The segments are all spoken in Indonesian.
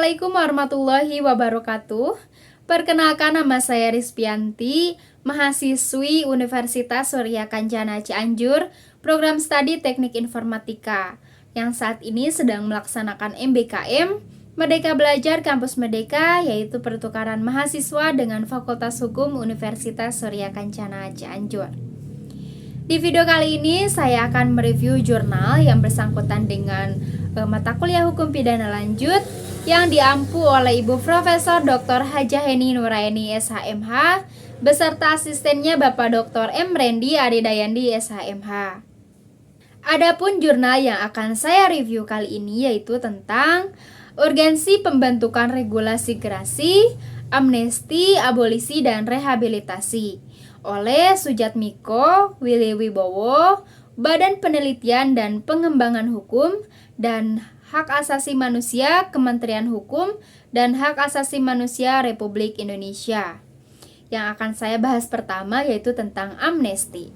Assalamualaikum warahmatullahi wabarakatuh. Perkenalkan, nama saya Rizpianti, mahasiswi Universitas Surya Kencana Cianjur, program studi Teknik Informatika, yang saat ini sedang melaksanakan MBKM, Merdeka Belajar Kampus Merdeka, yaitu pertukaran mahasiswa dengan Fakultas Hukum Universitas Surya Kencana Cianjur. Di video kali ini saya akan mereview jurnal yang bersangkutan dengan mata kuliah Hukum Pidana Lanjut yang diampu oleh Ibu Profesor Dr. Hajah Heni Nuraini SHMH beserta asistennya Bapak Dr. M. Rendi Aridayandi SHMH. Adapun jurnal yang akan saya review kali ini yaitu tentang urgensi pembentukan regulasi gerasi, amnesti, abolisi, dan rehabilitasi oleh Sujatmiko Willy Wibowo, Badan Penelitian dan Pengembangan Hukum dan Hak Asasi Manusia, Kementerian Hukum dan Hak Asasi Manusia Republik Indonesia. Yang akan saya bahas pertama yaitu tentang amnesti.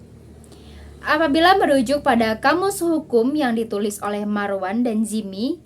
Apabila merujuk pada Kamus Hukum yang ditulis oleh Marwan dan Zimi,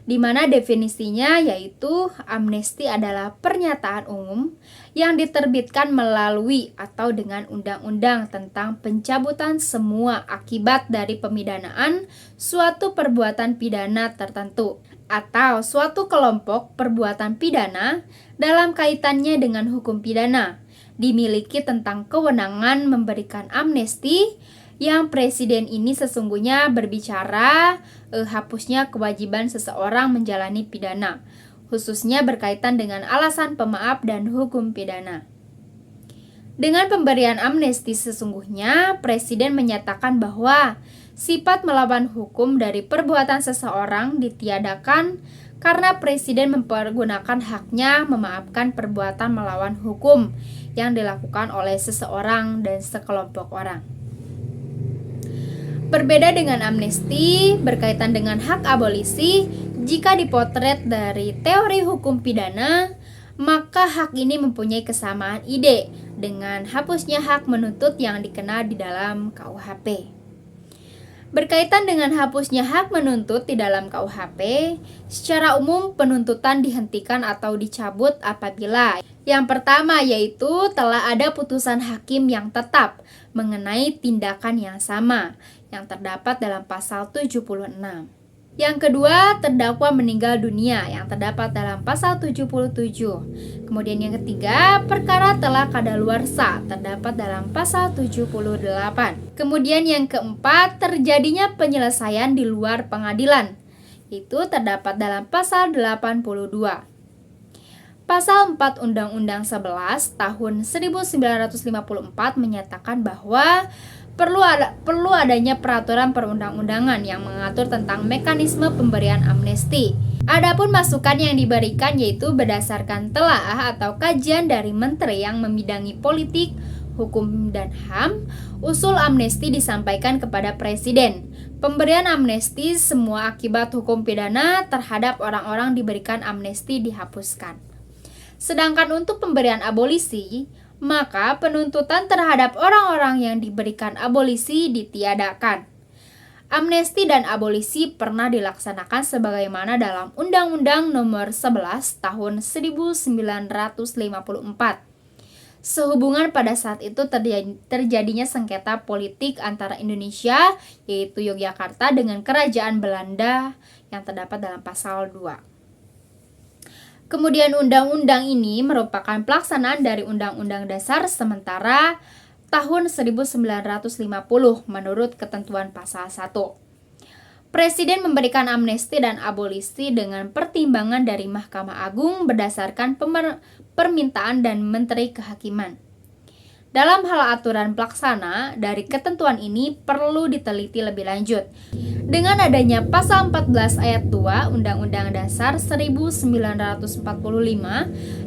di mana definisinya yaitu amnesti adalah pernyataan umum yang diterbitkan melalui atau dengan undang-undang tentang pencabutan semua akibat dari pemidanaan suatu perbuatan pidana tertentu atau suatu kelompok perbuatan pidana dalam kaitannya dengan hukum pidana, dimiliki tentang kewenangan memberikan amnesti yang presiden ini sesungguhnya berbicara hapusnya kewajiban seseorang menjalani pidana, khususnya berkaitan dengan alasan pemaaf dan hukum pidana. Dengan pemberian amnesti sesungguhnya, presiden menyatakan bahwa sifat melawan hukum dari perbuatan seseorang ditiadakan karena presiden mempergunakan haknya memaafkan perbuatan melawan hukum yang dilakukan oleh seseorang dan sekelompok orang. Berbeda dengan amnesti, berkaitan dengan hak abolisi, jika dipotret dari teori hukum pidana, maka hak ini mempunyai kesamaan ide dengan hapusnya hak menuntut yang dikenal di dalam KUHP. Berkaitan dengan hapusnya hak menuntut di dalam KUHP, secara umum penuntutan dihentikan atau dicabut apabila yang pertama yaitu telah ada putusan hakim yang tetap mengenai tindakan yang sama yang terdapat dalam pasal 76. Yang kedua, terdakwa meninggal dunia yang terdapat dalam pasal 77. Kemudian yang ketiga, perkara telah kadaluarsa terdapat dalam pasal 78. Kemudian yang keempat, terjadinya penyelesaian di luar pengadilan. Itu terdapat dalam pasal 82. Pasal 4 Undang-Undang 11 tahun 1954 menyatakan bahwa perlu adanya peraturan perundang-undangan yang mengatur tentang mekanisme pemberian amnesti. Adapun masukan yang diberikan yaitu berdasarkan telaah atau kajian dari menteri yang membidangi politik, hukum, dan HAM, usul amnesti disampaikan kepada presiden. Pemberian amnesti semua akibat hukum pidana terhadap orang-orang diberikan amnesti dihapuskan. Sedangkan untuk pemberian abolisi, maka penuntutan terhadap orang-orang yang diberikan abolisi ditiadakan. Amnesti dan abolisi pernah dilaksanakan sebagaimana dalam Undang-Undang Nomor 11 Tahun 1954. Sehubungan pada saat itu terjadinya sengketa politik antara Indonesia, yaitu Yogyakarta, dengan Kerajaan Belanda yang terdapat dalam pasal 2. Kemudian undang-undang ini merupakan pelaksanaan dari Undang-Undang Dasar sementara tahun 1950 menurut ketentuan pasal 1. Presiden memberikan amnesti dan abolisi dengan pertimbangan dari Mahkamah Agung berdasarkan permintaan dan Menteri Kehakiman. Dalam hal aturan pelaksana dari ketentuan ini perlu diteliti lebih lanjut. Dengan adanya pasal 14 ayat 2 Undang-Undang Dasar 1945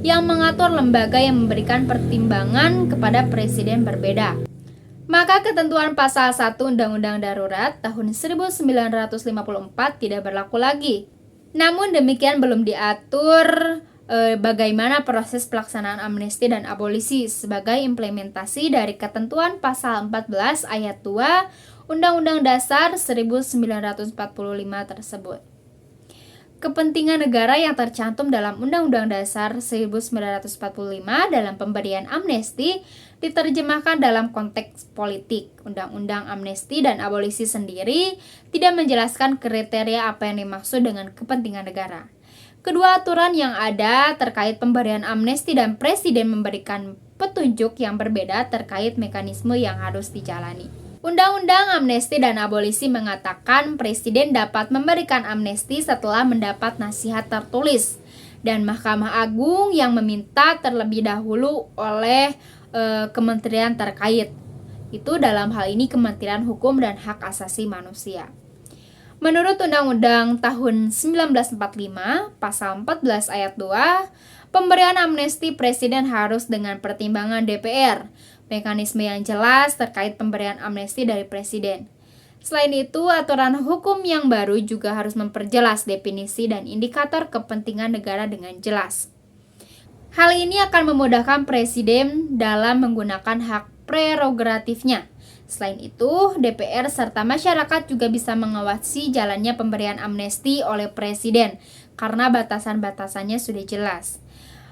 yang mengatur lembaga yang memberikan pertimbangan kepada presiden berbeda, maka ketentuan pasal 1 Undang-Undang Darurat tahun 1954 tidak berlaku lagi. Namun demikian belum diatur bagaimana proses pelaksanaan amnesti dan abolisi sebagai implementasi dari ketentuan pasal 14 ayat 2 Undang-Undang Dasar 1945 tersebut. kepentingan negara yang tercantum dalam Undang-Undang Dasar 1945 dalam pemberian amnesti diterjemahkan dalam konteks politik. Undang-Undang Amnesti dan Abolisi sendiri tidak menjelaskan kriteria apa yang dimaksud dengan kepentingan negara. Kedua aturan yang ada terkait pemberian amnesti dan presiden memberikan petunjuk yang berbeda terkait mekanisme yang harus dijalani. Undang-Undang Amnesti dan Abolisi mengatakan presiden dapat memberikan amnesti setelah mendapat nasihat tertulis dan Mahkamah Agung yang meminta terlebih dahulu oleh kementerian terkait. Itu dalam hal ini Kementerian Hukum dan Hak Asasi Manusia. Menurut Undang-Undang tahun 1945, pasal 14 ayat 2, pemberian amnesti presiden harus dengan pertimbangan DPR, mekanisme yang jelas terkait pemberian amnesti dari presiden. Selain itu, aturan hukum yang baru juga harus memperjelas definisi dan indikator kepentingan negara dengan jelas. Hal ini akan memudahkan presiden dalam menggunakan hak prerogatifnya. Selain itu, DPR serta masyarakat juga bisa mengawasi jalannya pemberian amnesti oleh presiden karena batasan-batasannya sudah jelas.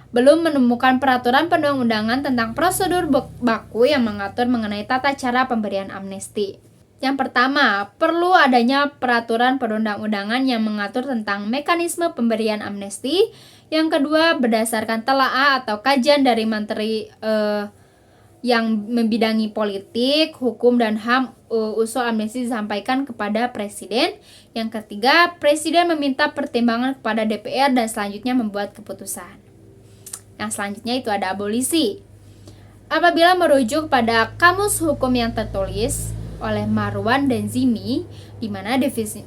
Belum menemukan peraturan perundang-undangan tentang prosedur baku yang mengatur mengenai tata cara pemberian amnesti. Yang pertama, perlu adanya peraturan perundang-undangan yang mengatur tentang mekanisme pemberian amnesti. Yang kedua, berdasarkan telaah atau kajian dari menteri yang membidangi politik, hukum, dan HAM, usul amnesti disampaikan kepada presiden. Yang ketiga, presiden meminta pertimbangan kepada DPR dan selanjutnya membuat keputusan. Yang selanjutnya itu ada abolisi. Apabila merujuk pada Kamus Hukum yang tertulis oleh Marwan dan Zimi, di mana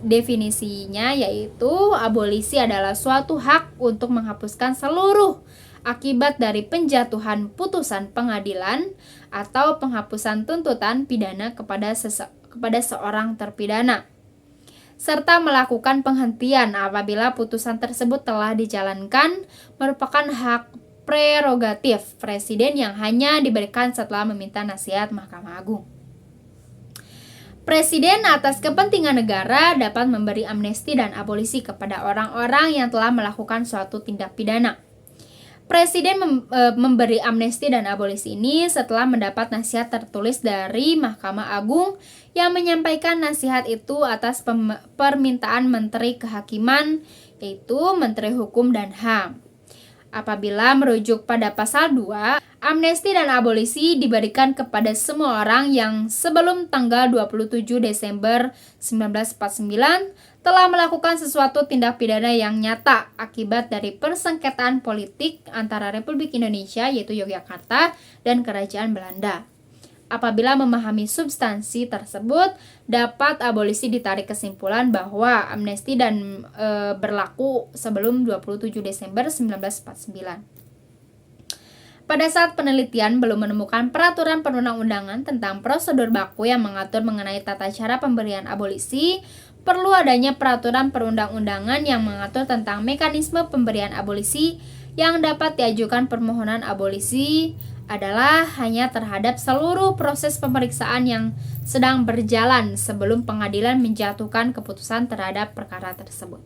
definisinya yaitu abolisi adalah suatu hak untuk menghapuskan seluruh akibat dari penjatuhan putusan pengadilan atau penghapusan tuntutan pidana kepada seorang terpidana, serta melakukan penghentian apabila putusan tersebut telah dijalankan, merupakan hak prerogatif presiden yang hanya diberikan setelah meminta nasihat Mahkamah Agung. Presiden atas kepentingan negara dapat memberi amnesti dan abolisi kepada orang-orang yang telah melakukan suatu tindak pidana. Presiden memberi amnesti dan abolisi ini setelah mendapat nasihat tertulis dari Mahkamah Agung yang menyampaikan nasihat itu atas permintaan Menteri Kehakiman, yaitu Menteri Hukum dan HAM. Apabila merujuk pada pasal 2, amnesti dan abolisi diberikan kepada semua orang yang sebelum tanggal 27 Desember 1949 telah melakukan sesuatu tindak pidana yang nyata akibat dari persengketaan politik antara Republik Indonesia yaitu Yogyakarta dan Kerajaan Belanda. Apabila memahami substansi tersebut, dapat abolisi ditarik kesimpulan bahwa amnesti dan berlaku sebelum 27 Desember 1949. Pada saat penelitian belum menemukan peraturan perundang-undangan tentang prosedur baku yang mengatur mengenai tata cara pemberian abolisi, perlu adanya peraturan perundang-undangan yang mengatur tentang mekanisme pemberian abolisi. Yang dapat diajukan permohonan abolisi adalah hanya terhadap seluruh proses pemeriksaan yang sedang berjalan sebelum pengadilan menjatuhkan keputusan terhadap perkara tersebut.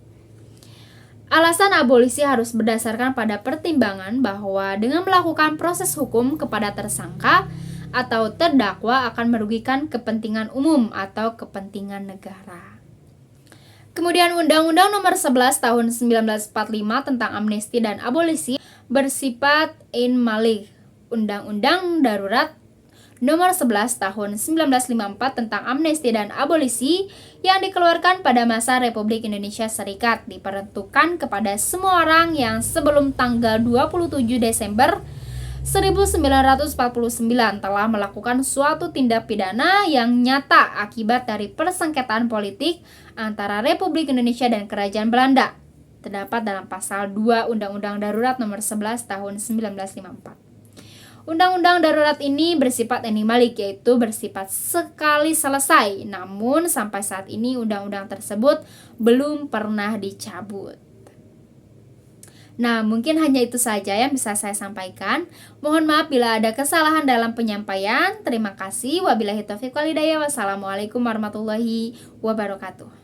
Alasan abolisi harus berdasarkan pada pertimbangan bahwa dengan melakukan proses hukum kepada tersangka atau terdakwa akan merugikan kepentingan umum atau kepentingan negara. Kemudian Undang-Undang Nomor 11 Tahun 1945 tentang Amnesti dan Abolisi bersifat in malik. Undang-Undang Darurat Nomor 11 Tahun 1954 tentang Amnesti dan Abolisi yang dikeluarkan pada masa Republik Indonesia Serikat diperuntukkan kepada semua orang yang sebelum tanggal 27 Desember 1949 telah melakukan suatu tindak pidana yang nyata akibat dari persengketaan politik antara Republik Indonesia dan Kerajaan Belanda. Terdapat dalam pasal 2 Undang-Undang Darurat Nomor 11 Tahun 1954. Undang-undang darurat ini bersifat animalik, yaitu bersifat sekali selesai. Namun sampai saat ini undang-undang tersebut belum pernah dicabut. Nah, mungkin hanya itu saja yang bisa saya sampaikan. Mohon maaf bila ada kesalahan dalam penyampaian. Terima kasih. Wabillahi taufiq wal hidayah. Wassalamualaikum warahmatullahi wabarakatuh.